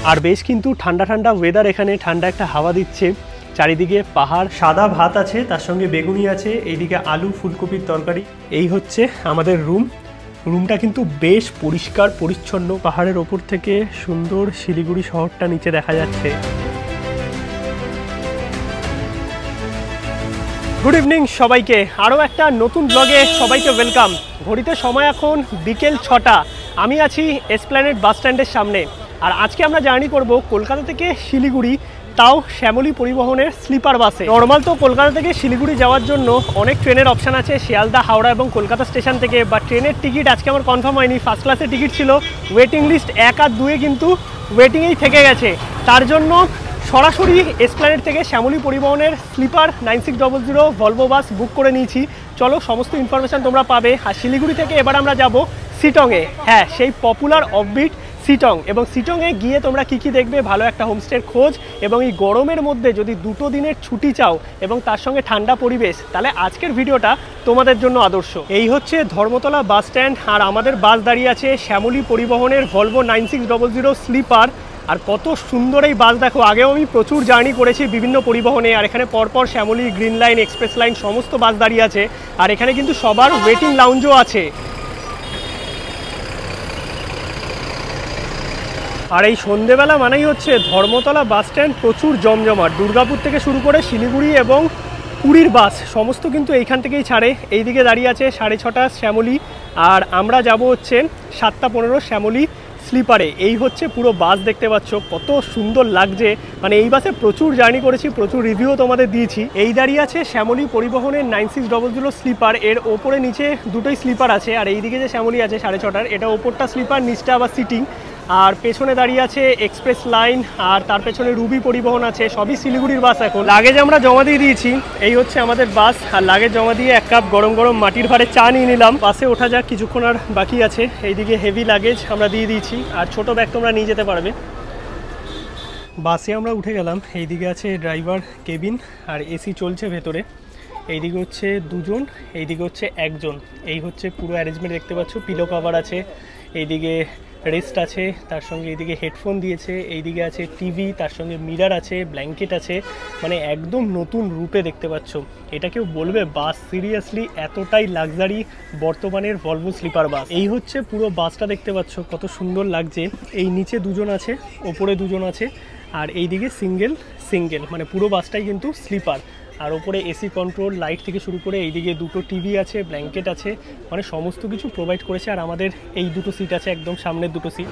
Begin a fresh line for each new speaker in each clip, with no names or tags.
আর বেশ কিন্তু ঠান্ডা ঠান্ডা ওয়েদার, এখানে ঠান্ডা একটা হাওয়া দিচ্ছে, চারিদিকে পাহাড়। সাদা ভাত আছে, তার সঙ্গে বেগুনি আছে, এইদিকে আলু ফুলকপির তরকারি। এই হচ্ছে আমাদের রুমটা কিন্তু বেশ পরিষ্কার পরিচ্ছন্ন। পাহাড়ের ওপর থেকে সুন্দর শিলিগুড়ি শহরটা নিচে দেখা যাচ্ছে। গুড ইভিনিং সবাইকে, আরও একটা নতুন ব্লগে সবাইকে ওয়েলকাম। ঘড়িতে সময় এখন বিকেল 6টা। আমি আছি এসপ্ল্যানেড বাস স্ট্যান্ডের সামনে। আর আজকে আমরা জার্নি করব কলকাতা থেকে শিলিগুড়ি, তাও শ্যামলী পরিবহনের স্লিপার বাসে। নর্মাল তো কলকাতা থেকে শিলিগুড়ি যাওয়ার জন্য অনেক ট্রেনের অপশান আছে, শিয়ালদা, হাওড়া এবং কলকাতা স্টেশন থেকে। বা ট্রেনের টিকিট আজকে আমার কনফার্ম হয়নি। ফার্স্ট ক্লাসের টিকিট ছিল, ওয়েটিং লিস্ট 1 আর 2 কিন্তু ওয়েটিংয়েই থেকে গেছে। তার জন্য সরাসরি এসপ্ল্যানেড থেকে শ্যামলী পরিবহনের স্লিপার 9600 ভলভো বাস বুক করে নিয়েছি। চলো সমস্ত ইনফরমেশান তোমরা পাবে। আর শিলিগুড়ি থেকে এবার আমরা যাব সিটংয়ে, হ্যাঁ সেই পপুলার অফবিট সিটং। এবং সিটংয়ে গিয়ে তোমরা কী দেখবে, ভালো একটা হোমস্টের খোঁজ, এবং এই গরমের মধ্যে যদি 2 দিনের ছুটি চাও এবং তার সঙ্গে ঠান্ডা পরিবেশ, তাহলে আজকের ভিডিওটা তোমাদের জন্য আদর্শ। এই হচ্ছে ধর্মতলা বাস স্ট্যান্ড, আর আমাদের বাস দাঁড়িয়ে আছে শ্যামলী পরিবহনের ভলভো 9600 স্লিপার। আর কত সুন্দর এই বাস দেখো। আগেও আমি প্রচুর জার্নি করেছি বিভিন্ন পরিবহনে, আর এখানে পরপর Shyamoli, green line, express line সমস্ত বাস দাঁড়িয়ে আছে। আর এখানে কিন্তু সবার ওয়েটিং লাউঞ্জও আছে। আর এই সন্ধেবেলা মানেই হচ্ছে ধর্মতলা বাস স্ট্যান্ড প্রচুর জমজমাট। দুর্গাপুর থেকে শুরু করে শিলিগুড়ি এবং পুরীর বাস সমস্ত কিন্তু এইখান থেকেই ছাড়ে। এইদিকে দাঁড়িয়ে আছে 6:30 শ্যামলী, আর আমরা যাব হচ্ছে 7:15 শ্যামলী স্লিপারে। এই হচ্ছে পুরো বাস, দেখতে পাচ্ছ কত সুন্দর লাগছে। মানে এই বাসে প্রচুর জার্নি করেছি, প্রচুর রিভিউ তোমাদের দিয়েছি। এই দাঁড়িয়ে আছে শ্যামলী পরিবহনের 9600 স্লিপার। এর ওপরে নিচে দুটোই স্লিপার আছে। আর এইদিকে যে শ্যামলী আছে 6:30, এটা ওপরটা স্লিপার, নিচটা আবার সিটিং। আর পেছনে দাঁড়িয়ে আছে এক্সপ্রেস লাইন, আর তার পেছনে রুবি পরিবহন আছে। সবই শিলিগুড়ির বাস। এখন লাগেজ আমরা জমা দিয়ে দিয়েছি। এই হচ্ছে আমাদের বাস। আর লাগেজ জমা দিয়ে 1 কাপ গরম গরম মাটির ভাঁড়ে চা নিয়ে নিলাম। বাসে ওঠা যাক, কিছুক্ষণ আর বাকি আছে। এইদিকে হেভি লাগেজ আমরা দিয়ে দিয়েছি, আর ছোট ব্যাগ তোমরা নিয়ে যেতে পারবে। বাসে আমরা উঠে গেলাম। এইদিকে আছে ড্রাইভার কেবিন, আর এসি চলছে ভেতরে। এইদিকে হচ্ছে 2 জন, এইদিকে হচ্ছে 1 জন। এই হচ্ছে পুরো অ্যারেঞ্জমেন্ট, দেখতে পাচ্ছ। পিলো কভার আছে, এইদিকে রেস্ট আছে, তার সঙ্গে এইদিকে হেডফোন দিয়েছে, এইদিকে আছে টিভি, তার সঙ্গে মিরার আছে, ব্ল্যাঙ্কেট আছে। মানে একদম নতুন রূপে দেখতে পাচ্ছ। এটা কেউ বলবে বাস সিরিয়াসলি এতটাই লাক্সারি বর্তমানের ভলভো স্লিপার বাস। এই হচ্ছে পুরো বাসটা, দেখতে পাচ্ছ কত সুন্দর লাগছে। এই নিচে 2 জন আছে, ওপরে 2 জন আছে, আর এইদিকে সিঙ্গেল মানে পুরো বাসটাই কিন্তু স্লিপার। আর ওপরে এসি কন্ট্রোল, লাইট থেকে শুরু করে এইদিকে 2টো টিভি আছে, ব্ল্যাঙ্কেট আছে, মানে সমস্ত কিছু প্রোভাইড করেছে। আর আমাদের এই 2টো সিট আছে, একদম সামনের 2টো সিট।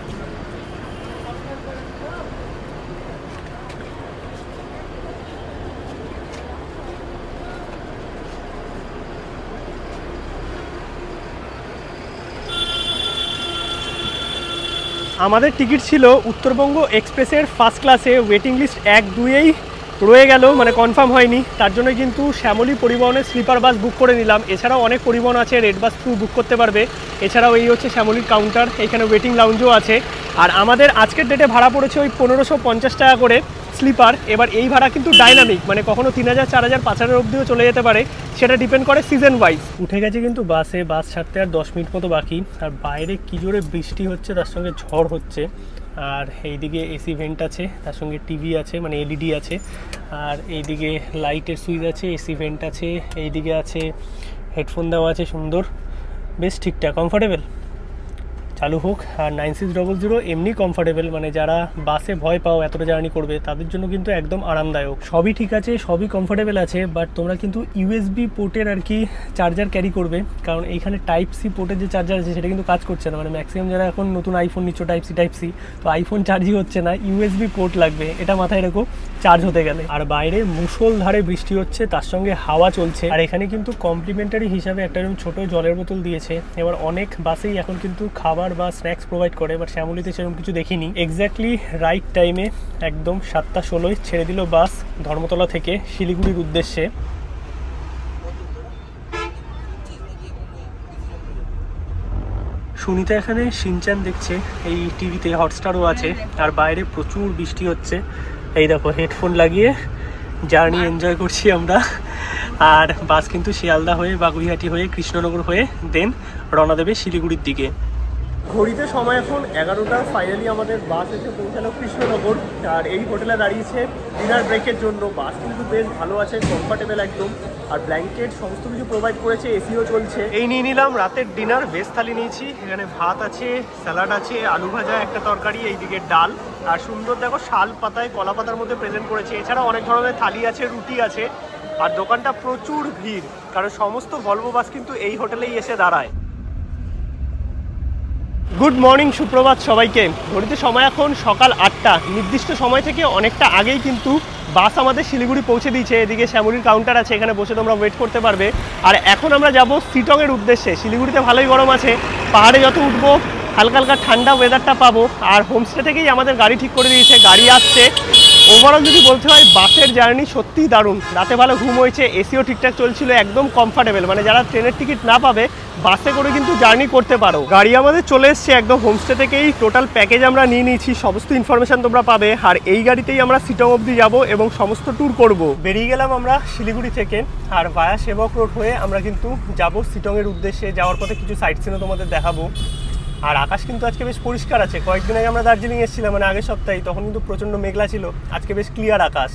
আমাদের টিকিট ছিল উত্তরবঙ্গ এক্সপ্রেসের ফার্স্ট ক্লাসে। ওয়েটিং লিস্ট 1-2-এই রয়ে গেল, মানে কনফার্ম হয়নি। তার জন্য কিন্তু শ্যামলী পরিবহনের স্লিপার বাস বুক করে নিলাম। এছাড়াও অনেক পরিবহন আছে, রেড বাস থ্রু বুক করতে পারবে। এছাড়াও এই হচ্ছে শ্যামলীর কাউন্টার, এখানে ওয়েটিং লাউঞ্জও আছে। আর আমাদের আজকের ডেটে ভাড়া পড়েছে ওই 1550 টাকা করে স্লিপার। এবার এই ভাড়া কিন্তু ডাইনামিক, মানে কখনো 3000, 4000, 5000 অবধিও চলে যেতে পারে, সেটা ডিপেন্ড করে সিজন ওয়াইজ। উঠে গেছে কিন্তু বাসে, বাস ছাড়তে আর 10 মিনিট মতো বাকি। আর বাইরে কী জোরে বৃষ্টি হচ্ছে, তার সঙ্গে ঝড় হচ্ছে। আর এইদিকে এসি ভেন্ট আছে, তার সঙ্গে টিভি আছে, মানে এলইডি আছে। আর এইদিকে লাইটের সুইচ আছে, এসি ভেন্ট আছে, এইদিকে আছে হেডফোন দেওয়া আছে, সুন্দর, বেশ ঠিকঠাক কমফোর্টেবল। চালু হোক। আর 9600 এমনি কমফোর্টেবল, মানে যারা বাসে ভয় পাও এতটা জার্নি করবে তাদের জন্য কিন্তু একদম আরামদায়ক। সবই ঠিক আছে, সবই কমফোর্টেবল আছে, বাট তোমরা কিন্তু ইউএসবি পোর্টের আর কি চার্জার ক্যারি করবে, কারণ এইখানে টাইপ সি পোর্টের যে চার্জার আছে সেটা কিন্তু কাজ করছে না। মানে ম্যাক্সিমাম যারা এখন নতুন আইফোন নিচ্ছ টাইপ সি, তো আইফোন চার্জই হচ্ছে না, ইউএসবি পোর্ট লাগবে, এটা মাথায় রেখো চার্জ হতে গেলে। আর বাইরে মুষলধারে বৃষ্টি হচ্ছে, তার সঙ্গে হাওয়া চলছে। আর এখানে কিন্তু কমপ্লিমেন্টারি হিসাবে একটা ছোট জলের বোতল দিয়েছে। এবার অনেক বাসেই এখন কিন্তু খাবার বা স্ন্যাক্স প্রোভাইড করে, বাট শ্যামলীতে সেরকম কিছু দেখিনি। এক্স্যাক্টলি রাইট টাইমে একদম 7:16 ছেড়ে দিল বাস ধর্মতলা থেকে শিলিগুড়ির উদ্দেশ্যে। সুনিতা এখানে শিনচান দেখছে এই টিভিতে, হটস্টারও আছে। আর বাইরে প্রচুর বৃষ্টি হচ্ছে। এই দেখো হেডফোন লাগিয়ে জার্নি এনজয় করছি আমরা। আর বাস কিন্তু শিয়ালদা হয়ে, বাগুইহাটি হয়ে, কৃষ্ণনগর হয়ে দেন রওনা দেবে শিলিগুড়ির দিকে। ঘড়িতে সময় এখন 11টা। ফাইনালি আমাদের বাস এসে পৌঁছালো কৃষ্ণনগর। আর এই হোটেলে দাঁড়িয়েছে ডিনার ব্রেকের জন্য। বাস কিন্তু বেশ ভালো আছে, কমফর্টেবল একদম, আর ব্ল্যাঙ্কেট সমস্ত কিছু প্রোভাইড করেছে, এসিও চলছে। এই নিয়ে নিলাম রাতের ডিনার, ভেজ থালি নিয়েছি। এখানে ভাত আছে, স্যালাড আছে, আলু ভাজা, একটা তরকারি, এইদিকে ডাল, আর সুন্দর দেখো শাল পাতায় কলা পাতার মধ্যে প্রেজেন্ট করেছে। এছাড়া অনেক ধরনের থালি আছে, রুটি আছে। আর দোকানটা প্রচুর ভিড়, কারণ সমস্ত ভলভো বাস কিন্তু এই হোটেলেই এসে দাঁড়ায়। গুড মর্নিং, সুপ্রভাত সবাইকে। ঘড়িতে সময় এখন সকাল 8টা। নির্দিষ্ট সময় থেকে অনেকটা আগেই কিন্তু বাস আমাদের শিলিগুড়ি পৌঁছে দিয়েছে। এদিকে শ্যামলির কাউন্টার আছে, এখানে বসে তোমরা ওয়েট করতে পারবে। আর এখন আমরা যাব শিটংয়ের উদ্দেশ্যে। শিলিগুড়িতে ভালোই গরম আছে, পাহাড়ে যত উঠবো হালকা হালকা ঠান্ডা ওয়েদারটা পাবো। আর হোমস্টে থেকেই আমাদের গাড়ি ঠিক করে দিয়েছে, গাড়ি আসছে। ওভারঅল যদি বলতে হয়, বাসের জার্নি সত্যিই দারুণ। রাতে ভালো ঘুম হয়েছে, এসিও ঠিকঠাক চলছিল, একদম কমফর্টেবল। মানে যারা ট্রেনের টিকিট না পাবে, বাসে করে কিন্তু জার্নি করতে পারো। গাড়ি আমাদের চলে এসছে একদম হোমস্টে থেকেই। টোটাল প্যাকেজ আমরা নিয়ে নিয়েছি, সমস্ত ইনফরমেশন তোমরা পাবে। আর এই গাড়িতেই আমরা শিটং অবধি যাব এবং সমস্ত ট্যুর করব। বেরিয়ে গেলাম আমরা শিলিগুড়ি থেকে, আর ভায়া সেবক রোড হয়ে আমরা কিন্তু যাব শিটংয়ের উদ্দেশ্যে। যাওয়ার পথে কিছু সাইট সিনও তোমাদের দেখাবো। আর আকাশ কিন্তু আজকে বেশ পরিষ্কার আছে। কয়েকদিন আগে আমরা দার্জিলিং এসেছিলাম, মানে আগের সপ্তাহে, তখন কিন্তু প্রচণ্ড মেঘলা ছিল। আজকে বেশ ক্লিয়ার আকাশ।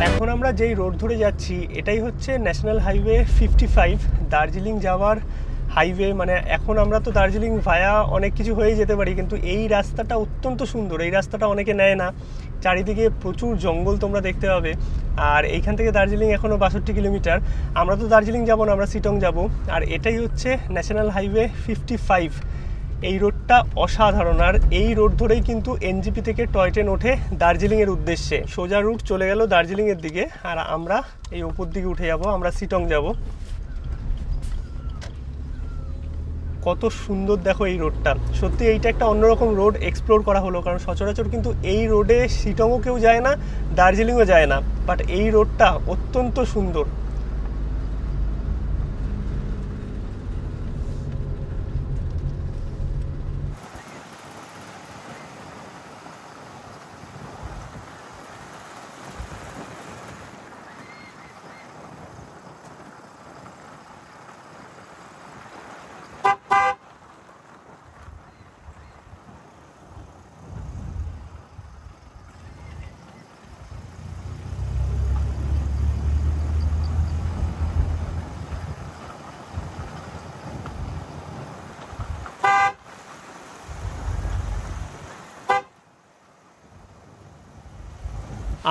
এখন আমরা যেই রোড ধরে যাচ্ছি, এটাই হচ্ছে ন্যাশনাল হাইওয়ে 55, দার্জিলিং যাওয়ার হাইওয়ে। মানে এখন আমরা তো দার্জিলিং ভায়া অনেক কিছু হয়ে যেতে পারি, কিন্তু এই রাস্তাটা অত্যন্ত সুন্দর। এই রাস্তাটা অনেকে নেয় না। চারিদিকে প্রচুর জঙ্গল তোমরা দেখতে পাবে। আর এইখান থেকে দার্জিলিং এখনও 62 কিলোমিটার। আমরা তো দার্জিলিং যাব না, আমরা শিটং যাব। আর এটাই হচ্ছে ন্যাশনাল হাইওয়ে 55। এই রোডটা অসাধারণ। আর এই রোড ধরেই কিন্তু এনজিপি থেকে টয় ট্রেন ওঠে দার্জিলিংয়ের উদ্দেশ্যে। সোজা রুট চলে গেল দার্জিলিংয়ের দিকে, আর আমরা এই ওপর দিকে উঠে যাব, আমরা শিটং যাব। কত সুন্দর দেখো এই রোডটা। সত্যি এইটা একটা অন্যরকম রোড এক্সপ্লোর করা হলো, কারণ সচরাচর কিন্তু এই রোডে শিটংও কেউ যায় না, দার্জিলিংও যায় না। বাট এই রোডটা অত্যন্ত সুন্দর।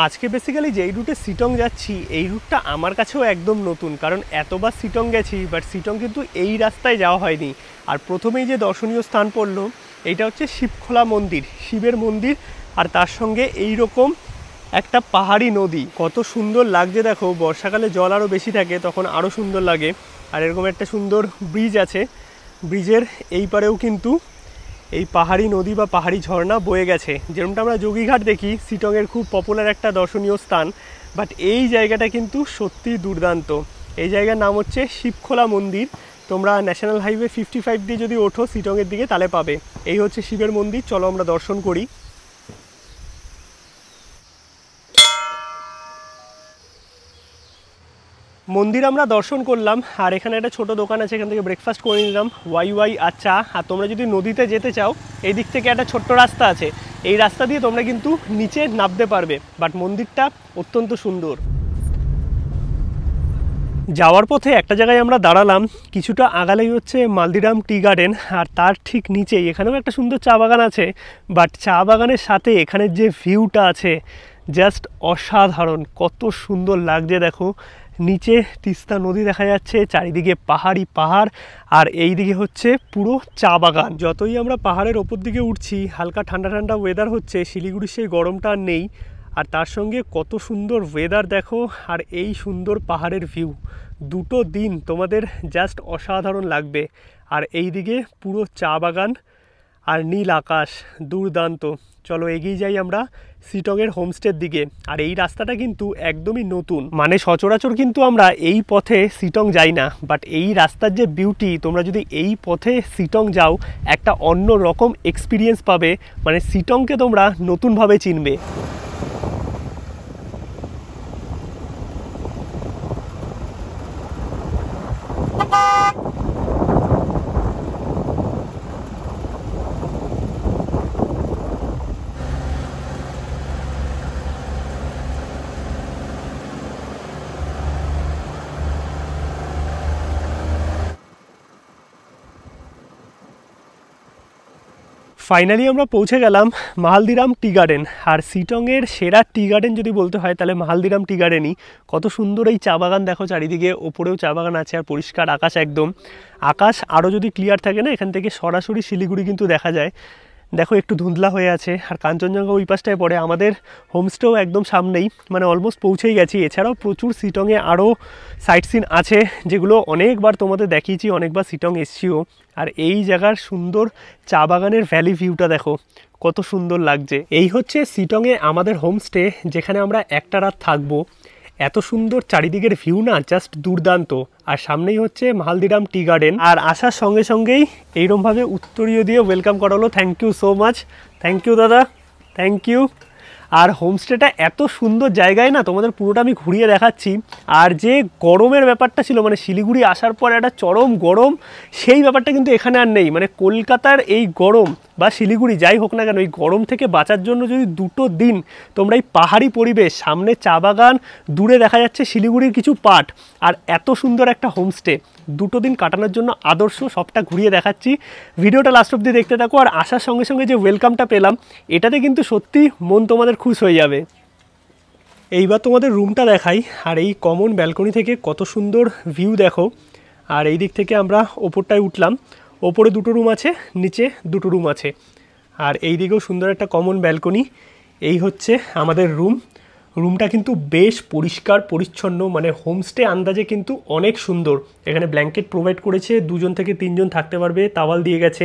আজকে বেসিক্যালি যেই রুটে শিটং যাচ্ছি, এই রুটটা আমার কাছেও একদম নতুন। কারণ এতবার শিটং গেছি, বাট শিটং কিন্তু এই রাস্তায় যাওয়া হয়নি। আর প্রথমেই যে দর্শনীয় স্থান পড়লো, এইটা হচ্ছে শিবখোলা মন্দির, শিবের মন্দির। আর তার সঙ্গে এই রকম একটা পাহাড়ি নদী। কত সুন্দর লাগছে দেখো। বর্ষাকালে জল আরও বেশি থাকে, তখন আরও সুন্দর লাগে। আর এরকম একটা সুন্দর ব্রিজ আছে, ব্রিজের এই পারেও কিন্তু এই পাহাড়ি নদী বা পাহাড়ি ঝর্ণা বয়ে গেছে। যেরকমটা আমরা যোগীঘাট দেখি, শিটংয়ের খুব পপুলার একটা দর্শনীয় স্থান। বাট এই জায়গাটা কিন্তু সত্যি দুর্দান্ত। এই জায়গার নাম হচ্ছে শিবখোলা মন্দির। তোমরা ন্যাশনাল হাইওয়ে 55 দিয়ে যদি ওঠো শিটংয়ের দিকে, তাহলে পাবে। এই হচ্ছে শিবের মন্দির, চলো আমরা দর্শন করি। মন্দির আমরা দর্শন করলাম, আর এখানে একটা ছোট দোকান আছে, এখান থেকে ব্রেকফাস্ট করে নিলাম, ওয়াই আর চা। আর তোমরা যদি নদীতে যেতে চাও, এই দিক থেকে একটা ছোট্ট রাস্তা আছে, এই রাস্তা দিয়ে তোমরা কিন্তু নিচে নামতে পারবে। বাট মন্দিরটা অত্যন্ত সুন্দর। যাওয়ার পথে একটা জায়গায় আমরা দাঁড়ালাম, কিছুটা আগালেই হচ্ছে মালদিরাম টি গার্ডেন। আর তার ঠিক নিচেই এখানেও একটা সুন্দর চা বাগান আছে। বাট চা বাগানের সাথে এখানের যে ভিউটা আছে, জাস্ট অসাধারণ। কত সুন্দর লাগছে দেখো। নিচে তিস্তা নদী দেখা যাচ্ছে, চারিদিকে পাহাড়ি পাহাড়, আর এই দিকে হচ্ছে পুরো চা বাগান। যতই আমরা পাহাড়ের ওপর দিকে উঠছি, হালকা ঠান্ডা ঠান্ডা ওয়েদার হচ্ছে, শিলিগুড়ির সেই গরমটা আর নেই। আর তার সঙ্গে কত সুন্দর ওয়েদার দেখো, আর এই সুন্দর পাহাড়ের ভিউ। দুটো দিন তোমাদের জাস্ট অসাধারণ লাগবে। আর এই দিকে পুরো চা বাগান, আর নীল আকাশ, দুর্দান্ত। চলো এগিয়ে যাই আমরা সিটংয়ের হোমস্টের দিকে। আর এই রাস্তাটা কিন্তু একদমই নতুন, মানে সচরাচর কিন্তু আমরা এই পথে সিটং যাই না, বাট এই রাস্তার যে বিউটি, তোমরা যদি এই পথে সিটং যাও একটা অন্য রকম এক্সপিরিয়েন্স পাবে, মানে সিটংকে তোমরা নতুনভাবে চিনবে। ফাইনালি আমরা পৌঁছে গেলাম মাহালদিরাম টি গার্ডেন। আর সিটংয়ের সেরা টি গার্ডেন যদি বলতে হয় তাহলে মাহালদিরাম টি গার্ডেনই। কত সুন্দর এই চা বাগান দেখো চারিদিকে, ওপরেও চা বাগান আছে, আর পরিষ্কার আকাশ একদম। আকাশ আরও যদি ক্লিয়ার থাকে না, এখান থেকে সরাসরি শিলিগুড়ি কিন্তু দেখা যায়। দেখো একটু ধুঁধলা হয়ে আছে, আর কাঞ্চনজঙ্ঘা ওই পাশটায় পড়ে। আমাদের হোমস্টেও একদম সামনেই, মানে অলমোস্ট পৌঁছেই গেছি। এছাড়াও প্রচুর সিটংয়ে আরও সাইট সিন আছে, যেগুলো অনেকবার তোমাদের দেখিয়েছি, অনেকবার সিটং এসছিও। আর এই জায়গার সুন্দর চা বাগানের ভ্যালি ভিউটা দেখো কত সুন্দর লাগছে। এই হচ্ছে সিটংয়ে আমাদের হোমস্টে, যেখানে আমরা একটা রাত থাকবো। এত সুন্দর চারিদিকের ভিউ না, জাস্ট দুর্দান্ত। আর সামনেই হচ্ছে মাহালদিরাম টি গার্ডেন। আর আসার সঙ্গে সঙ্গেই এইরকমভাবে উত্তরীয় দিয়ে ওয়েলকাম করা হলো। Thank you so much, thank you দাদা, থ্যাংক ইউ। আর হোমস্টেটা এত সুন্দর জায়গায় না, তোমাদের পুরোটা আমি ঘুরিয়ে দেখাচ্ছি। আর যে গরমের ব্যাপারটা ছিল, মানে শিলিগুড়ি আসার পর একটা চরম গরম, সেই ব্যাপারটা কিন্তু এখানে আর নেই। মানে কলকাতার এই গরম বা শিলিগুড়ি যাই হোক না কেন, এই গরম থেকে বাঁচার জন্য যদি দুটো দিন তোমরা এই পাহাড়ি পরিবেশ, সামনে চা বাগান, দূরে দেখা যাচ্ছে শিলিগুড়ির কিছু পাট, আর এত সুন্দর একটা হোমস্টে, দুটো দিন কাটানোর জন্য আদর্শ। সবটা ঘুরিয়ে দেখাচ্ছি, ভিডিওটা লাস্ট অব্দি দেখতে থাকো। আর আসার সঙ্গে সঙ্গে যে ওয়েলকামটা পেলাম, এটাতে কিন্তু সত্যি মন তোমাদের খুশ হয়ে যাবে। এইবার তোমাদের রুমটা দেখাই। আর এই কমন ব্যালকনি থেকে কত সুন্দর ভিউ দেখো। আর এই দিক থেকে আমরা ওপরটায় উঠলাম, ওপরে দুটো রুম আছে, নিচে দুটো রুম আছে। আর এই দিকেও সুন্দর একটা কমন ব্যালকনি। এই হচ্ছে আমাদের রুম। রুমটা কিন্তু বেশ পরিষ্কার পরিচ্ছন্ন, মানে হোমস্টে আন্দাজে কিন্তু অনেক সুন্দর। এখানে ব্ল্যাঙ্কেট প্রোভাইড করেছে, 2 থেকে 3 থাকতে পারবে, তাওয়াল দিয়ে গেছে।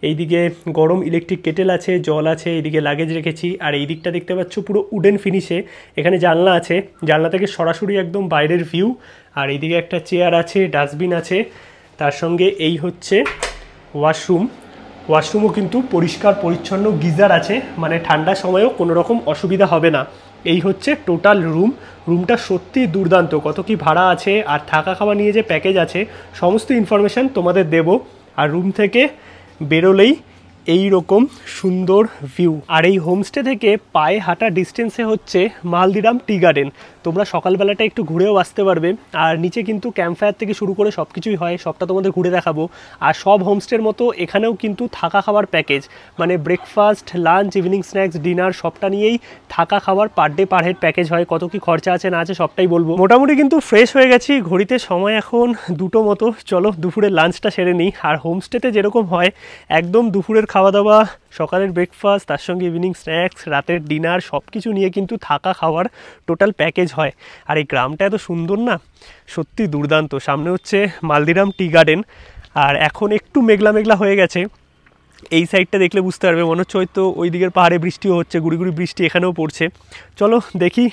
এইদিকে গরম ইলেকট্রিক কেটেল আছে, জল আছে, এইদিকে লাগেজ রেখেছি। আর এই দিকটা দেখতে পাচ্ছ পুরো উডেন ফিনিশে। এখানে জানলা আছে, জানলা থেকে সরাসরি একদম বাইরের ভিউ। আর এইদিকে একটা চেয়ার আছে, ডাস্টবিন আছে, তার সঙ্গে এই হচ্ছে ওয়াশরুম। ওয়াশরুমও কিন্তু পরিষ্কার পরিচ্ছন্ন, গিজার আছে, মানে ঠান্ডার সময়ও কোনো রকম অসুবিধা হবে না। এই হচ্ছে টোটাল রুম। রুমটা সত্যি দুর্দান্ত। কত কি ভাড়া আছে আর থাকা খাওয়া নিয়ে যে প্যাকেজ আছে, সমস্ত ইনফরমেশান তোমাদের দেব। আর রুম থেকে বেরোলেই এই রকম সুন্দর ভিউ। আর এই হোমস্টে থেকে পায়ে হাঁটা ডিস্টেন্সে হচ্ছে মাহালদিরাম টি গার্ডেন। তোমরা সকালবেলাটা একটু ঘুরেও আসতে পারবে। আর নিচে কিন্তু ক্যাম্পফায়ার থেকে শুরু করে সব কিছুই হয়, সবটা তোমাদের ঘুরে দেখাবো। আর সব হোমস্টের মতো এখানেও কিন্তু থাকা খাওয়ার প্যাকেজ, মানে breakfast, lunch, evening snacks, dinner সবটা নিয়েই থাকা খাওয়ার per day per head package হয়। কত কি খরচা আছে না আছে সবটাই বলবো। মোটামুটি কিন্তু ফ্রেশ হয়ে গেছি, ঘড়িতে সময় এখন 2টো মতো। চলো দুপুরের লাঞ্চটা সেরে নিই। আর হোমস্টেতে যেরকম হয় একদম দুপুরের খাওয়া দাওয়া, সকালের ব্রেকফাস্ট, তার সঙ্গে ইভিনিং স্ন্যাক্স, রাতের ডিনার সব কিছু নিয়ে কিন্তু থাকা খাওয়ার টোটাল প্যাকেজ হয়। আর এই গ্রামটা এত সুন্দর না, সত্যি দুর্দান্ত। সামনে হচ্ছে মালদিরাম টি গার্ডেন। আর এখন একটু মেঘলা মেঘলা হয়ে গেছে, এই সাইডটা দেখলে বুঝতে পারবে, মনে হচ্ছে হয়তো ওই দিকের পাহাড়ে বৃষ্টিও হচ্ছে, গুড়ি গুড়ি বৃষ্টি এখানেও পড়ছে। চলো দেখি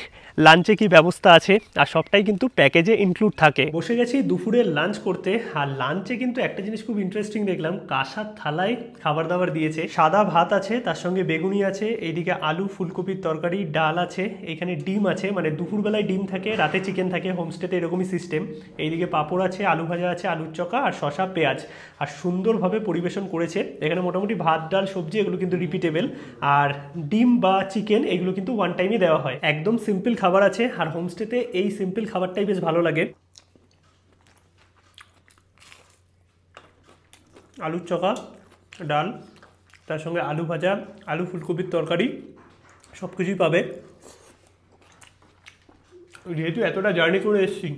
লাঞ্চে কি ব্যবস্থা আছে। আর সবটাই কিন্তু প্যাকেজে ইনক্লুড থাকে। বসে গেছি দুপুরের লাঞ্চ করতে। আর লাঞ্চে কিন্তু একটা জিনিস খুব ইন্টারেস্টিং দেখলাম, কাঁসার থালায় খাবার দাবার দিয়েছে। সাদা ভাত আছে, তার সঙ্গে বেগুনি আছে, এইদিকে আলু ফুলকপির তরকারি, ডাল আছে, এখানে ডিম আছে, মানে দুপুরবেলায় ডিম থাকে, রাতে চিকেন থাকে। হোমস্টেতে এরকমই সিস্টেম। এইদিকে পাঁপড় আছে, আলু ভাজা আছে, আলুর চকা আর শসা পেঁয়াজ। আর সুন্দরভাবে পরিবেশন করেছে। এখানে মোটামুটি ভাত ডাল সবজি এগুলো কিন্তু রিপিটেবল। আর ডিম বা চিকেন এগুলো কিন্তু ওয়ান টাইমই দেওয়া হয়। একদম সিম্পল খাবার আছে। আর হোমস্টেতে এই সিম্পল খাবারটাই বেশ ভালো লাগে। আলুর চকা, ডাল, তার সঙ্গে আলু ভাজা, আলু ফুলকপির তরকারি সব কিছুই পাবে। যেহেতু এতটা জার্নি করে এসেছি,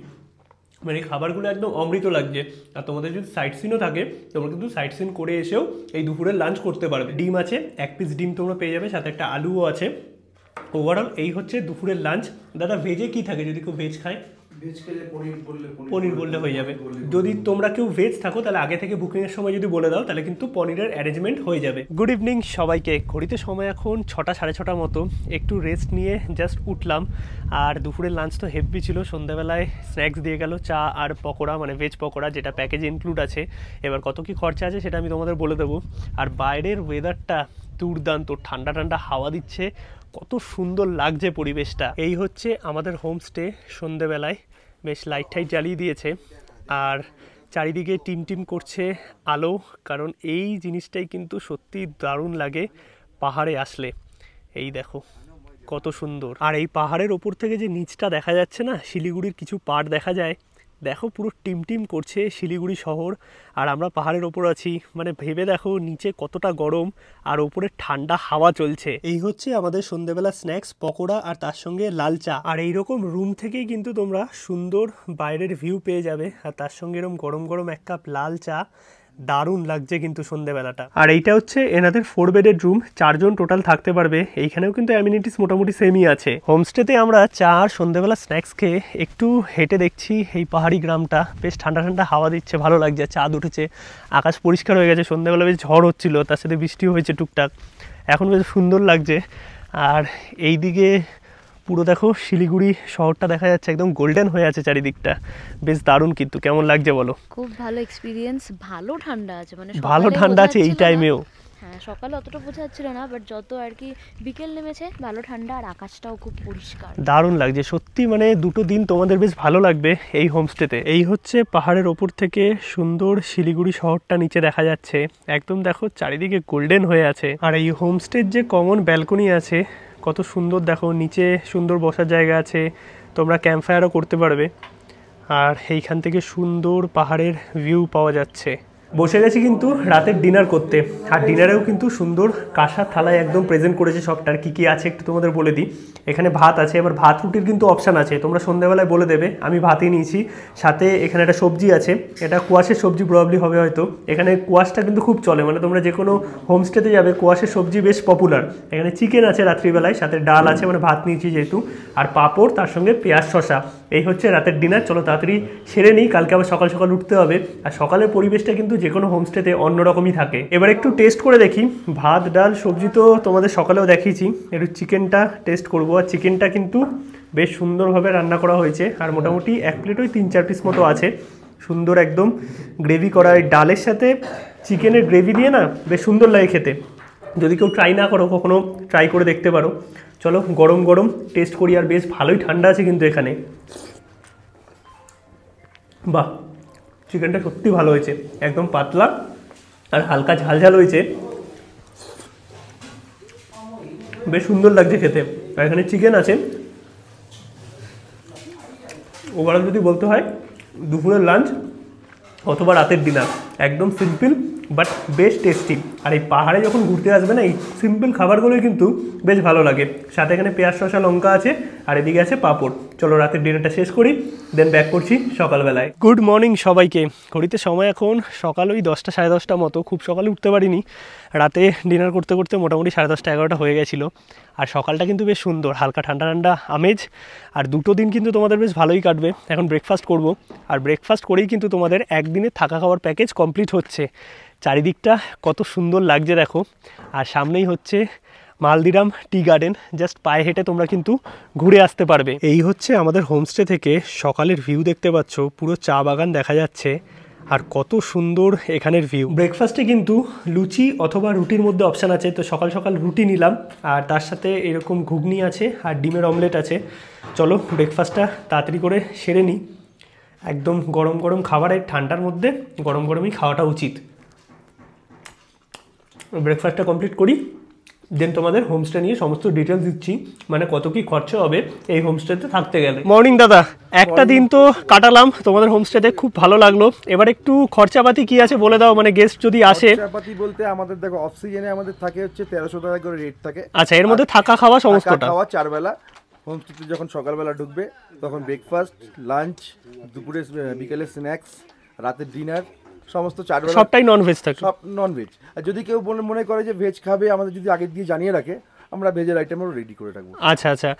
মানে খাবারগুলো একদম অমৃত লাগছে। আর তোমাদের যদি সাইট সিনও থাকে, তোমরা কিন্তু সাইট সিন করে এসেও এই দুপুরের লাঞ্চ করতে পারবে। ডিম আছে, 1 পিস ডিম তোমরা পেয়ে যাবে, সাথে একটা আলুও আছে। ওভারঅল এই হচ্ছে দুপুরের লাঞ্চ। দাদা ভেজে কি থাকে যদি কেউ ভেজ খায়? পনির বললে হয়ে যাবে। যদি তোমরা কেউ ভেজ থাকো তাহলে আগে থেকে বুকিংয়ের সময় যদি বলে দাও তাহলে কিন্তু পনিরের অ্যারেঞ্জমেন্ট হয়ে যাবে। গুড ইভিনিং সবাইকে। ঘড়িতে সময় এখন 6টা সাড়ে 6টার মতো। একটু রেস্ট নিয়ে জাস্ট উঠলাম। আর দুপুরের লাঞ্চ তো হেভি ছিল। সন্ধ্যাবেলায় স্ন্যাক্স দিয়ে গেল, চা আর পকোড়া, মানে ভেজ পকোড়া, যেটা প্যাকেজে ইনক্লুড আছে। এবার কত কি খরচা আছে সেটা আমি তোমাদের বলে দেবো। আর বাইরের ওয়েদারটা দুর্দান্ত, ঠান্ডা ঠান্ডা হাওয়া দিচ্ছে, কত সুন্দর লাগছে পরিবেশটা। এই হচ্ছে আমাদের হোমস্টে। সন্ধ্যেবেলায় বেশ লাইট টাইট জ্বালিয়ে দিয়েছে আর চারিদিকে টিম টিম করছে আলো, কারণ এই জিনিসটাই কিন্তু সত্যি দারুণ লাগে পাহাড়ে আসলে। এই দেখো কত সুন্দর। আর এই পাহাড়ের ওপর থেকে যে নিচটা দেখা যাচ্ছে না, শিলিগুড়ির কিছু পার্ট দেখা যায়, দেখো পুরো টিম টিম করছে শিলিগুড়ি শহর। আর আমরা পাহাড়ের ওপর আছি, মানে ভেবে দেখো নিচে কতটা গরম আর ওপরে ঠান্ডা হাওয়া চলছে। এই হচ্ছে আমাদের সন্ধ্যেবেলা স্ন্যাক্স, পকোড়া আর তার সঙ্গে লাল চা। আর এইরকম রুম থেকেই কিন্তু তোমরা সুন্দর বাইরের ভিউ পেয়ে যাবে। আর তার সঙ্গে এরকম গরম গরম এক কাপ লাল চা, দারুণ লাগছে কিন্তু সন্ধ্যেবেলাটা। আর এইটা হচ্ছে এনাদের 4 বেডের রুম, 4 জন টোটাল থাকতে পারবে। এইখানেও কিন্তু অ্যামিনিটিস মোটামুটি সেমই আছে। হোমস্টেতে আমরা চা আর সন্ধ্যেবেলা স্ন্যাক্স খেয়ে একটু হেঁটে দেখছি এই পাহাড়ি গ্রামটা। বেশ ঠান্ডা ঠান্ডা হাওয়া দিচ্ছে, ভালো লাগছে। চাঁদ উঠেছে, আকাশ পরিষ্কার হয়ে গেছে। সন্ধ্যেবেলা বেশ ঝড় হচ্ছিল, তার সাথে বৃষ্টিও হয়েছে টুকটাক। এখন বেশ সুন্দর লাগছে। আর এই দিকে পুরো দেখো শিলিগুড়ি শহরটা দেখা যাচ্ছে, একদম গোল্ডেন হয়ে আছে চারিদিকটা। বেশ দারুণ কিন্তু। কেমন লাগছে বলো?
খুব ভালো এক্সপিরিয়েন্স। ভালো ঠান্ডা আছে, মানে
ভালো ঠান্ডা আছে এই টাইমেও।
হ্যাঁ, সকালে অতটা বোঝা যাচ্ছিল না, বাট যত আর কি বিকেল নেমেছে ভালো ঠান্ডা, আর আকাশটাও খুব পরিষ্কার,
দারুণ লাগছে সত্যি। মানে দুটো দিন তোমাদের বেশ ভালো লাগবে এই হোমস্টেতে। এই হচ্ছে পাহাড়ের ওপর থেকে সুন্দর শিলিগুড়ি শহরটা নিচে দেখা যাচ্ছে, একদম দেখো চারিদিকে গোল্ডেন হয়ে আছে। আর এই হোমস্টের যে কমন ব্যালকনি আছে, কত সুন্দর দেখো, নিচে সুন্দর বসার জায়গা আছে, তোমরা ক্যাম্প ফায়ারও করতে পারবে। আর এইখান থেকে সুন্দর পাহাড়ের ভিউ পাওয়া যাচ্ছে। বসে গেছি কিন্তু রাতের ডিনার করতে। আর ডিনারেও কিন্তু সুন্দর কাঁসার থালায় একদম প্রেজেন্ট করেছে সবটার। কী কী আছে একটু তোমাদের বলে দিই। এখানে ভাত আছে, এবার ভাত রুটির কিন্তু অপশান আছে, তোমরা সন্ধ্যাবেলায় বলে দেবে। আমি ভাতই নিয়েছি, সাথে এখানে একটা সবজি আছে, এটা কোয়াশের সবজি প্রবাবলি হবে হয়তো। এখানে কোয়াশটা কিন্তু খুব চলে, মানে তোমরা যে কোনো হোমস্টেতে যাবে কোয়াশের সবজি বেশ পপুলার। এখানে চিকেন আছে রাত্রিবেলায়, সাথে ডাল আছে, মানে ভাত নিয়েছি যেহেতু, আর পাঁপড়, তার সঙ্গে পেঁয়াজ শসা। এই হচ্ছে রাতের ডিনার। চলো তাড়াতাড়ি সেরে নিই, কালকে আবার সকাল সকাল উঠতে হবে। আর সকালের পরিবেশটা কিন্তু যে কোনো হোমস্টেতে অন্যরকমই থাকে। এবার একটু টেস্ট করে দেখি। ভাত ডাল সবজি তো তোমাদের সকালেও দেখিয়েছি, একটু চিকেনটা টেস্ট করবো। আর চিকেনটা কিন্তু বেশ সুন্দরভাবে রান্না করা হয়েছে। আর মোটামুটি এক প্লেট ওই 3-4 পিস মতো আছে। সুন্দর একদম গ্রেভি করা, ওই ডালের সাথে চিকেনের গ্রেভি দিয়ে না বেশ সুন্দর লাগে খেতে। যদি কেউ ট্রাই না করো কখনো, ট্রাই করে দেখতে পারো। চলো গরম গরম টেস্ট করি। আর বেশ ভালোই ঠান্ডা আছে কিন্তু এখানে। বাহ, চিকেনটা সত্যি ভালো হয়েছে, একদম পাতলা আর হালকা ঝাল ঝাল হয়েছে, বেশ সুন্দর লাগছে খেতে। আর এখানে চিকেন আছে। ওভারঅল যদি বলতে হয় দুপুরের লাঞ্চ অথবা রাতের ডিনার একদম সিম্পল বাট বেশ টেস্টি। আর এই পাহাড়ে যখন ঘুরতে আসবে না, এই সিম্পল খাবারগুলোই কিন্তু বেশ ভালো লাগে। সাথে এখানে পেঁয়াজ শসা লঙ্কা আছে, আর এদিকে আছে পাঁপড়। চলো রাতের ডিনারটা শেষ করি, দেন ব্যাক করছি সকালবেলায়। গুড মর্নিং সবাইকে। ঘড়িতে সময় এখন সকাল ওই 10টা সাড়ে 10টা মতো। খুব সকালে উঠতে পারিনি, রাতে ডিনার করতে করতে মোটামুটি 10:30 11টা হয়ে গেছিলো। আর সকালটা কিন্তু বেশ সুন্দর, হালকা ঠান্ডা ঠান্ডা আমেজ। আর দুটো দিন কিন্তু তোমাদের বেশ ভালোই কাটবে। এখন ব্রেকফাস্ট করব, আর ব্রেকফাস্ট করেই কিন্তু তোমাদের একদিনের থাকা খাওয়ার প্যাকেজ কমপ্লিট হচ্ছে। চারিদিকটা কত সুন্দর লাগছে দেখো। আর সামনেই হচ্ছে মালদিরাম টি গার্ডেন, জাস্ট পায়ে হেঁটে তোমরা কিন্তু ঘুরে আসতে পারবে। এই হচ্ছে আমাদের হোমস্টে থেকে সকালের ভিউ দেখতে পাচ্ছ, পুরো চা বাগান দেখা যাচ্ছে। আর কত সুন্দর এখানের ভিউ। ব্রেকফাস্টে কিন্তু লুচি অথবা রুটির মধ্যে অপশান আছে, তো সকাল সকাল রুটি নিলাম, আর তার সাথে এরকম ঘুগনি আছে আর ডিমের অমলেট আছে। চলো ব্রেকফাস্টটা তাড়াতাড়ি করে সেরে নিই। একদম গরম গরম খাবারের ঠান্ডার মধ্যে গরম গরমই খাওয়াটা উচিত। ব্রেকফাস্টটা কমপ্লিট করি, দেন তোমাদের হোমস্টে নিয়ে সমস্ত ডিটেলস দিচ্ছি, মানে কত কি খরচা হবে এই হোমস্টেতে থাকতে গেলে। মর্নিং দাদা, একটা দিন তো কাটালাম তোমাদের হোমস্টেতে, খুব ভালো লাগলো। এবার একটু খরচাপাতি কি আছে বলে দাও, মানে গেস্ট যদি আসে।
খরচাপাতি বলতে আমাদের দেখো অফ সিজনে আমাদের থাকে হচ্ছে 1300 টাকা করে রেট থাকে।
আচ্ছা, এর মধ্যে থাকা খাওয়া সমস্তটা?
খাওয়া 4 বেলা। হোমস্টেতে যখন সকালবেলা ঢুকবে তখন ব্রেকফাস্ট, লাঞ্চ, দুপুরে বিকেলে স্ন্যাক্স, রাতের ডিনার, সমস্ত 4 বেলা
সবটাই ননভেজ থাকে।
সব ননভেজ। আর যদি কেউ মনে করে যে ভেজ খাবে, আমাদের যদি আগে দিয়ে জানিয়ে রাখে, আমরা ভেজের আইটেমও রেডি করে রাখবো।
আচ্ছা আচ্ছা,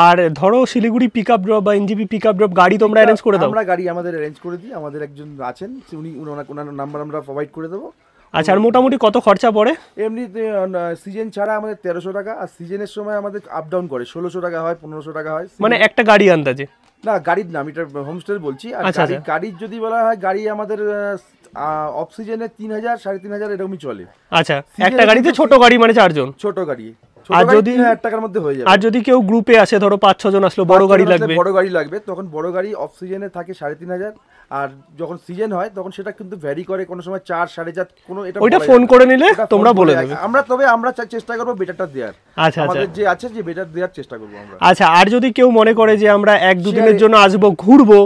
আর ধরো শিলিগুড়ি পিক আপ ড্রপ বা এনজিপি পিক আপ ড্রপ গাড়ি তোমরা অ্যারেঞ্জ করে দাও?
আমরা গাড়ি আমাদের অ্যারেঞ্জ করে দিই, আমাদের একজন আছেন ওনার নাম্বার আমরা প্রোভাইড করে দেবো।
আচ্ছা, আর মোটামুটি কত খরচা পড়ে?
এমনিতে সিজন ছাড়া আমাদের 1300 টাকা, আর সিজনের সময় আমাদের আপ ডাউন করে 1600 টাকা হয়, 1500 টাকা হয়।
মানে একটা গাড়ি আন্দাজে?
না, গাড়ির নাম, এটা হোমস্টে বলছি। আর গাড়ির যদি বলা হয়, গাড়ি আমাদের অফ সিজনে 3000 3500 এরকমই চলে।
আচ্ছা, একটা গাড়িতে ছোট গাড়ি মানে 4 জন?
ছোট গাড়ি,
আর যদি
3000 টাকার মধ্যে হয়ে যাবে।
আর যদি কেউ গ্রুপে আসে, ধরো 5-6 জন আসলো, বড় গাড়ি লাগবে?
বড় গাড়ি লাগবে, তখন বড় গাড়ি অফ সিজনে থাকে 3500, আর যখন সিজন হয় তখন সেটা কিন্তু ভ্যারি করে, কোনো সময় 4 4.5 কোনো, এটা
ওইটা ফোন করে নিলে তোমরা বলে দেবে।
আমরা চেষ্টা করব বেটারটা দেওয়ার।
আচ্ছা,
আমাদের যে আছে যে বেটার দেওয়ার চেষ্টা করব আমরা।
আচ্ছা, আর যদি কেউ মনে করে যে আমরা 1-2 দিনের জন্য আসবো, ঘুরবো,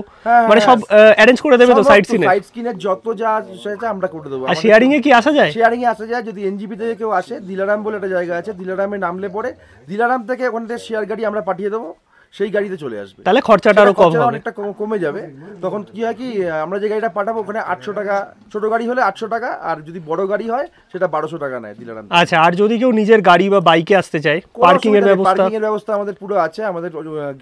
মানে সব অ্যারেঞ্জ করে দেবে তো? সাইট
সিনের যত যা আছে আমরা করে দেবো।
আর শেয়ারিং এ কি আসা যায়?
শেয়ারিং এ আসা যায়, যদি এনজিপি থেকে কেউ আসে, দিলারাম বলে একটা জায়গা আছে, দিলারামে নামলে পরে দিলারাম থেকে ওখান থেকে শেয়ার গাড়ি আমরা পাঠিয়ে দেবো, সেই গাড়িতে চলে আসবে।
তাহলে খরচাটা আরো কম হবে,
অনেকটা কমে যাবে। তখন কি হয় কি, আমরা যে গাড়িটা পাঠাবো ওখানে 800 টাকা, ছোট গাড়ি হলে 800 টাকা, আর যদি বড় গাড়ি হয় সেটা 1200 টাকা নেয় দিলারাম।
আচ্ছা, আর যদি কেউ নিজের গাড়ি বা বাইকে আসতে চায়, পার্কিং এর
ব্যবস্থা আমাদের পুরো আছে, আমাদের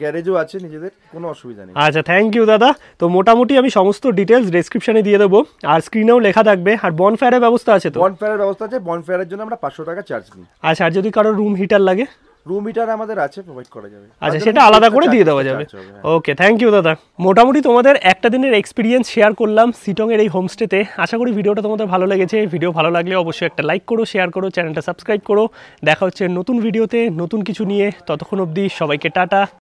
গ্যারেজও আছে নিজেদের, কোনো অসুবিধা নেই।
আচ্ছা, থ্যাংক ইউ দাদা। তো মোটামুটি আমি সমস্ত ডিটেলস ডেসক্রিপশনে দিয়ে দেবো, আর স্ক্রিনেও লেখা থাকবে। আর বনফায়ারের ব্যবস্থা আছে তো?
বনফায়ারের ব্যবস্থা আছে, বনফায়ারের জন্য আমরা 500 টাকা চার্জ নিই।
আচ্ছা, আর যদি কারো রুম হিটার লাগে?
রুম হিটার আমাদের আছে, প্রোভাইড করা যাবে।
আচ্ছা, সেটা আলাদা করে দিয়ে দেওয়া যাবে। ওকে, থ্যাংক ইউ দাদা। মোটামুটি তোমাদের একটা দিনের এক্সপিরিয়েন্স শেয়ার করলাম সিটংয়ের এই হোমস্টেতে। আশা করি ভিডিওটা তোমাদের ভালো লেগেছে। ভিডিও ভালো লাগলে অবশ্যই একটা লাইক করো, শেয়ার করো, চ্যানেলটা সাবস্ক্রাইব করো। দেখা হচ্ছে নতুন ভিডিওতে নতুন কিছু নিয়ে। ততক্ষণ অবধি সবাইকে টাটা।